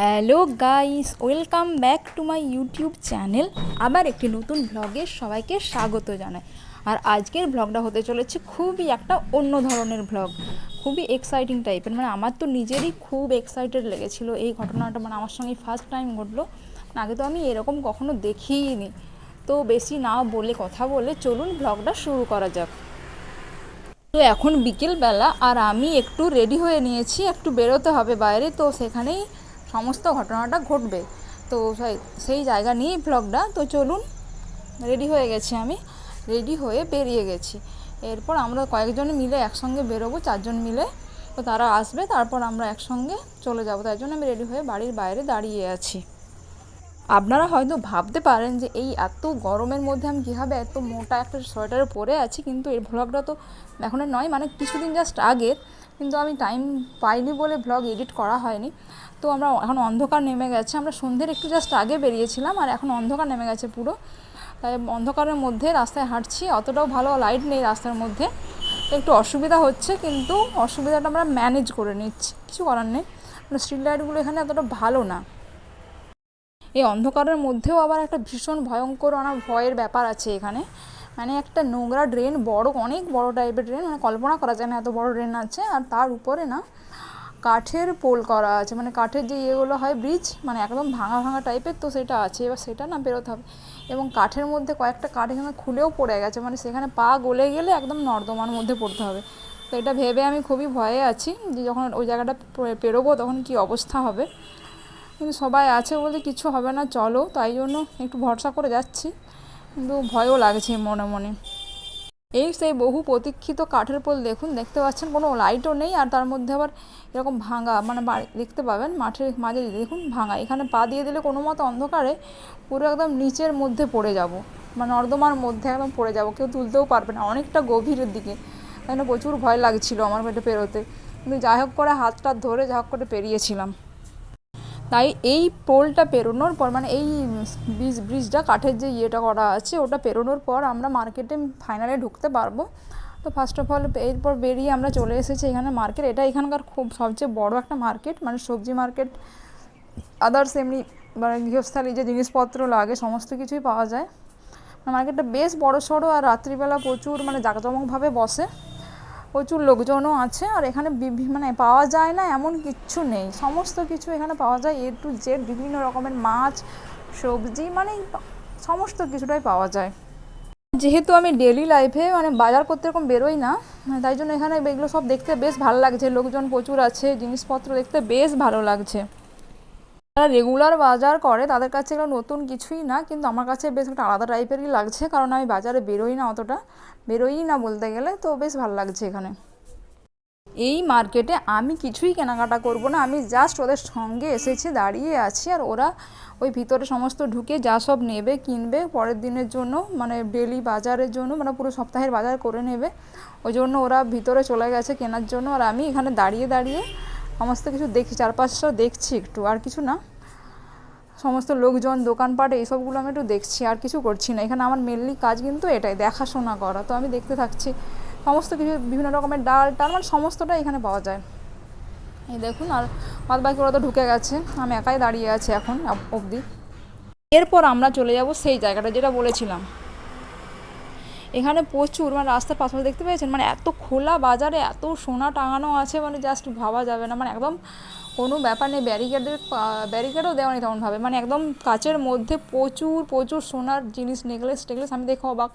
Hello guys, welcome back to my YouTube channel. আবার একটি নতুন ব্লগে সবাইকে স্বাগত জানাই। আর আজকের ব্লগটা হতে চলেছে খুবই একটা অন্য ধরনের ব্লগ, খুবই এক্সাইটিং টাইপের। মানে আমার তো নিজেরই খুব এক্সাইটেড লেগেছিলো এই ঘটনাটা, মানে আমার সঙ্গে ফার্স্ট টাইম ঘটলো। আগে তো আমি এরকম কখনো দেখিইনি। তো বেশি না বলে কথা বলে চলুন ব্লগটা শুরু করা যাক। তো এখন বিকেলবেলা আর আমি একটু রেডি হয়ে নিয়েছি, একটু বেরোতে হবে বাইরে, তো সেখানেই সমস্ত ঘটনাটা ঘটবে। তো সেই জায়গা নিয়েই ব্লগটা। তো চলুন, রেডি হয়ে গেছি, আমি রেডি হয়ে বেরিয়ে গেছি। এরপর আমরা কয়েকজন মিলে একসঙ্গে বেরোবো, 4জন মিলে। তো তারা আসবে, তারপর আমরা একসঙ্গে চলে যাব। তাই জন্য আমি রেডি হয়ে বাড়ির বাইরে দাঁড়িয়ে আছি। আপনারা হয়তো ভাবতে পারেন যে এই এত গরমের মধ্যে আমি কীভাবে এত মোটা একটা সোয়েটারে পরে আছি, কিন্তু এই ভ্লগটা তো এখনের নয়, মানে কিছুদিন জাস্ট আগের। কিন্তু আমি টাইম পাইনি বলে ভ্লগ এডিট করা হয়নি। তো আমরা এখন অন্ধকার নেমে গেছে, আমরা সন্ধ্যের একটু জাস্ট আগে বেরিয়েছিলাম, আর এখন অন্ধকার নেমে গেছে পুরো। তাই অন্ধকারের মধ্যে রাস্তায় হাঁটছি, অতটাও ভালো লাইট নেই রাস্তার মধ্যে, একটু অসুবিধা হচ্ছে, কিন্তু অসুবিধাটা আমরা ম্যানেজ করে নিচ্ছি, কিছু করার নেই। মানে স্ট্রিট লাইটগুলো এখানে এতটা ভালো না। এই অন্ধকারের মধ্যেও আবার একটা ভীষণ ভয়ঙ্কর ভয়ের ব্যাপার আছে এখানে। মানে একটা নোংরা ড্রেন, বড়, অনেক বড় টাইপের ড্রেন, মানে কল্পনা করা যায় না এত বড় ড্রেন আছে। আর তার উপরে না কাঠের পোল করা আছে, মানে কাঠের যে ইয়েগুলো হয় ব্রিজ, মানে একদম ভাঙা ভাঙা টাইপের, তো সেটা আছে। এবার সেটা না বেরোতে হবে, এবং কাঠের মধ্যে কয়েকটা কাঠ এখানে খুলেও পড়ে গেছে, মানে সেখানে পা গলে গেলে একদম নর্দমার মধ্যে পড়তে হবে। তো এটা ভেবে আমি খুবই ভয়ে আছি যে যখন ওই জায়গাটা পেরোবো তখন কি অবস্থা হবে। কিন্তু সবাই আছে বলে কিছু হবে না, চলো, তাই জন্য একটু ভরসা করে যাচ্ছি, কিন্তু ভয়ও লাগছে মনে মনে। এই সেই বহু প্রতীক্ষিত কাঠের পোল, দেখুন, দেখতে পাচ্ছেন কোনো লাইটও নেই, আর তার মধ্যে আবার এরকম ভাঙা, মানে দেখতে পাবেন মাঠের মাঝে দেখুন ভাঙা। এখানে পা দিয়ে দিলে কোনো মতো অন্ধকারে পুরো একদম নিচের মধ্যে পড়ে যাব, মানে নর্দমার মধ্যে একদম পড়ে যাব, কেউ তুলতেও পারবে না, অনেকটা গভীরের দিকে। তাই না, প্রচুর ভয় লাগছিল আমার পেটে পেরোতে, কিন্তু যাই হোক করে হাতটা ধরে যা হোক করে পেরিয়েছিলাম। তাই এই পোলটা পেরোনোর পর, মানে এই ব্রিজটা কাঠের যে ইয়েটা করা আছে ওটা পেরোনোর পর আমরা মার্কেটে ফাইনালি ঢুকতে পারবো। তো ফার্স্ট অফ অল এরপর বেরিয়ে আমরা চলে এসেছি এখানে মার্কেট। এটা এখানকার খুব সবচেয়ে বড় একটা মার্কেট, মানে সবজি মার্কেট, আদার্স এমনি মানে গৃহস্থালী যে জিনিসপত্র লাগে সমস্ত কিছুই পাওয়া যায়। মার্কেটটা বেশ বড় সড়ো, আর রাত্রিবেলা প্রচুর মানে জাঁকজমকভাবে বসে, প্রচুর লোকজনও আছে। আর এখানে মানে পাওয়া যায় না এমন কিচ্ছু নেই, সমস্ত কিছু এখানে পাওয়া যায়, এ টু জেড, বিভিন্ন রকমের মাছ, সবজি, মানে সমস্ত কিছুটাই পাওয়া যায়। যেহেতু আমি ডেলি লাইফে মানে বাজার করতে এরকম বেরোই না, তাই জন্য এখানে এগুলো সব দেখতে বেশ ভালো লাগছে, লোকজন প্রচুর আছে, জিনিসপত্র দেখতে বেশ ভালো লাগছে। যারা রেগুলার বাজার করে তাদের কাছে এগুলো নতুন কিছুই না, কিন্তু আমার কাছে বেশ একটা আলাদা টাইপেরই লাগছে, কারণ আমি বাজারে বেরোই না, অতটা বেরোই না বলতে গেলে, তো বেশ ভালো লাগছে এখানে। এই মার্কেটে আমি কিছুই কেনাকাটা করব না, আমি জাস্ট ওদের সঙ্গে এসেছি, দাঁড়িয়ে আছি, আর ওরা ওই ভিতরে সমস্ত ঢুকে যা সব নেবে কিনবে পরের দিনের জন্য, মানে ডেলি বাজারের জন্য, মানে পুরো সপ্তাহের বাজার করে নেবে, ওই জন্য ওরা ভিতরে চলে গেছে কেনার জন্য। আর আমি এখানে দাঁড়িয়ে দাঁড়িয়ে সমস্ত কিছু দেখছি, চারপাশটা দেখছি একটু, আর কিছু না। সমস্ত লোকজন, দোকানপাট, এইসবগুলো আমি একটু দেখছি, আর কিছু করছি না। এখানে আমার মেনলি কাজ কিন্তু এটাই, দেখাশোনা করা। তো আমি দেখতে থাকছি সমস্ত কিছু, বিভিন্ন রকমের ডাল টাল, মানে সমস্তটাই এখানে পাওয়া যায়। এই দেখুন, আর বাদ বাকি ওরা তো ঢুকে গেছে, আমি একাই দাঁড়িয়ে আছি এখন অবধি। এরপর আমরা চলে যাব সেই জায়গাটা যেটা বলেছিলাম। এখানে প্রচুর, মানে রাস্তার পাশে দেখতে পেয়েছেন, মানে এত খোলা বাজারে এত সোনা টাঙানো আছে, মানে জাস্ট ভাবা যাবে না, মানে একদম কোনো ব্যাপার নেই, ব্যারিকেডও দেওয়া নেই তেমনভাবে, মানে একদম কাচের মধ্যে প্রচুর প্রচুর সোনার জিনিস, নেকলেস টেকলেস। আমি দেখে অবাক,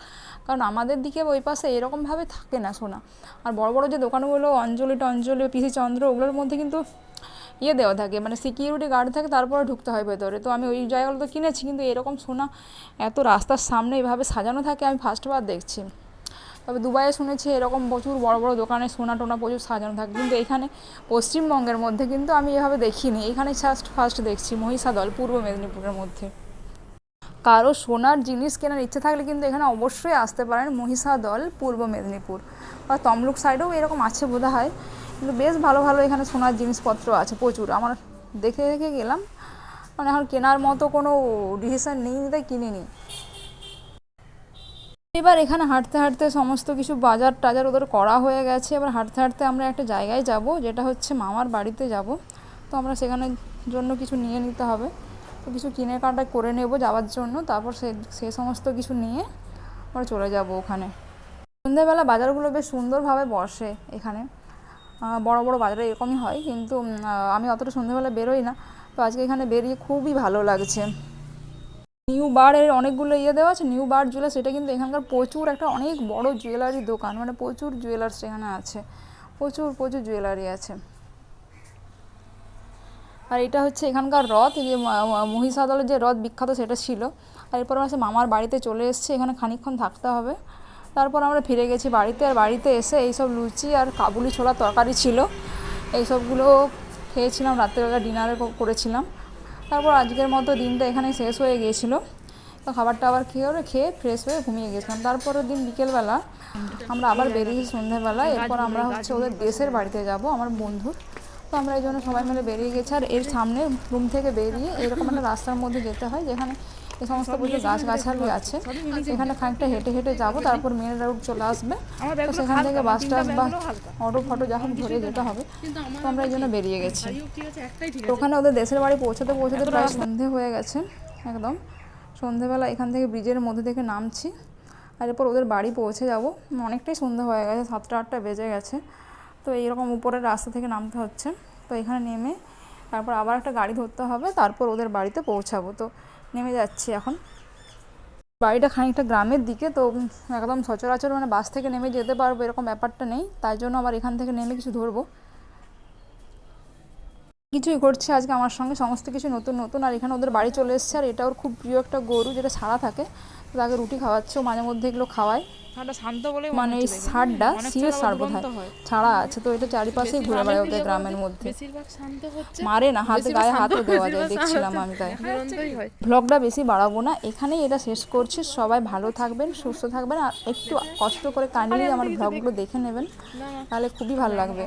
কারণ আমাদের দিকে ওই পাশে এরকমভাবে থাকে না সোনা। আর বড় বড় যে দোকানগুলো, অঞ্জলি টঞ্জলি, পিসি চন্দ্র, ওগুলোর মধ্যে কিন্তু ইয়ে দেওয়া থাকে, মানে সিকিউরিটি গার্ড থাকে, তারপরে ঢুকতে হয় ভেতরে। তো আমি ওই জায়গাগুলো তো কিনেছি, কিন্তু এরকম সোনা এত রাস্তার সামনে এভাবে সাজানো থাকে আমি ফার্স্টবার দেখছি। তবে দুবাইয়ে শুনেছি এরকম প্রচুর বড় বড় দোকানে সোনা টোনা প্রচুর সাজানো থাকে, কিন্তু এখানে পশ্চিমবঙ্গের মধ্যে কিন্তু আমি এভাবে দেখিনি, এখানে জাস্ট ফার্স্ট দেখছি মহিষাদল, পূর্ব মেদিনীপুরের মধ্যে। কারো সোনার জিনিস কেনার ইচ্ছে থাকলে কিন্তু এখানে অবশ্যই আসতে পারেন, মহিষাদল, পূর্ব মেদিনীপুর, বা তমলুক সাইডেও এরকম আছে বোধ হয়। কিন্তু বেশ ভালো ভালো এখানে সোনার জিনিসপত্র আছে প্রচুর, আমার দেখে দেখে গেলাম, মানে এখন কেনার মতো কোনো ডিসিশান নিই, তাই কিনিনি। এবার এখানে হাঁটতে হাঁটতে সমস্ত কিছু বাজার টাজার ওদের করা হয়ে গেছে। এবার হাঁটতে হাঁটতে আমরা একটা জায়গায় যাব, যেটা হচ্ছে মামার বাড়িতে যাব। তো আমরা সেখানে জন্য কিছু নিয়ে নিতে হবে, তো কিছু কিনে কাটা করে নেব যাওয়ার জন্য, তারপর সে সমস্ত কিছু নিয়ে আমরা চলে যাব ওখানে। সন্ধ্যেবেলা বাজারগুলো বেশ সুন্দরভাবে বসে এখানে, বড় বড় বাজারে এরকমই হয়, কিন্তু আমি অতটা সন্ধ্যেবেলা বেরোই না, তো আজকে এখানে বেরিয়ে খুবই ভালো লাগছে। নিউ বারের অনেকগুলো দেওয়া আছে, নিউ বার জুয়েলার্স, এটা কিন্তু এখানকার প্রচুর একটা অনেক বড় জুয়েলারি দোকান, মানে প্রচুর জুয়েলার্স এখানে আছে, প্রচুর প্রচুর জুয়েলারি আছে। আর এটা হচ্ছে এখানকার রথ, যে মহিষাদলের যে রথ বিখ্যাত সেটা ছিল। আর এরপর আমরা মামার বাড়িতে চলে এসেছি, এখানে খানিকক্ষণ থাকতে হবে, তারপর আমরা ফিরে গেছি বাড়িতে। আর বাড়িতে এসে এইসব লুচি আর কাবুলি ছোলার তরকারি ছিল, এইসবগুলো খেয়েছিলাম, রাত্রেবেলা ডিনারে করেছিলাম। তারপর আজকের মতো দিনটা এখানে শেষ হয়ে গিয়েছিলো, তো খাবারটা আবার খেয়ে ফ্রেশ হয়ে ঘুমিয়ে গেছিলাম। তারপরের দিন বিকেলবেলা আমরা আবার বেরিয়েছি সন্ধ্যাবেলা, এরপর আমরা হচ্ছে ওদের দেশের বাড়িতে যাব আমার বন্ধুর, তো আমরা এই জন্য সবাই মিলে বেরিয়ে গেছি। আর এর সামনে রুম থেকে বেরিয়ে এরকম একটা রাস্তার মধ্যে যেতে হয়, যেখানে এই সমস্ত প্রচুর গাছগাছালি আছে, এখানে খানিকটা হেঁটে হেঁটে যাবো, তারপর মেন রোড চলে আসবে, তো সেখান থেকে বাস টাস বা অটো ফটো যা হোক ধরে যেতে হবে, তো আমরা এই জন্য বেরিয়ে গেছি। তো ওখানে ওদের দেশের বাড়ি পৌঁছতে পৌঁছতে প্রায় সন্ধে হয়ে গেছে একদম। সন্ধেবেলা এখান থেকে ব্রিজের মধ্যে থেকে নামছি, আর এরপর ওদের বাড়ি পৌঁছে যাব, অনেকটাই সন্ধে হয়ে গেছে, 7টা-8টা বেজে গেছে, তো এইরকম উপরের রাস্তা থেকে নামতে হচ্ছে। তো এখানে নেমে তারপর আবার একটা গাড়ি ধরতে হবে, তারপর ওদের বাড়িতে পৌঁছাবো। তো নেমে যাচ্ছি এখন। বাড়িটা খানিকটা গ্রামের দিকে, তো একদম সচরাচর মানে বাস থেকে নেমে যেতে পারবো এরকম ব্যাপারটা নেই, তাই জন্য আবার এখান থেকে নেমে কিছু ধরবো। কিছুই ঘটছে আজকে আমার সঙ্গে, সমস্ত কিছু নতুন নতুন। আর এখানে ওদের বাড়ি চলে এসছে, আর এটা ওর খুব প্রিয় একটা গরু, যেটা ছাড়া থাকে, তো তাকে রুটি খাওয়াচ্ছে, ও মাঝে মধ্যে এগুলো খাওয়ায়, মানে এই ষাটটা সিরিয়াস ষাট বোধ হয় ছাড়া আছে, তো এটা চারিপাশেই ঘুরে বেড়ায় ওদের গ্রামের মধ্যে, মারে না, হাতে গায়ে হাতও দেওয়া যায়, দেখছিলাম আমি। তাই ভ্লগটা বেশি বাড়াবো না, এখানেই এটা শেষ করছি। সবাই ভালো থাকবেন, সুস্থ থাকবেন, আর একটু কষ্ট করে কাইন্ডলি আমার ভ্লগগুলো দেখে নেবেন, তাহলে খুবই ভালো লাগবে।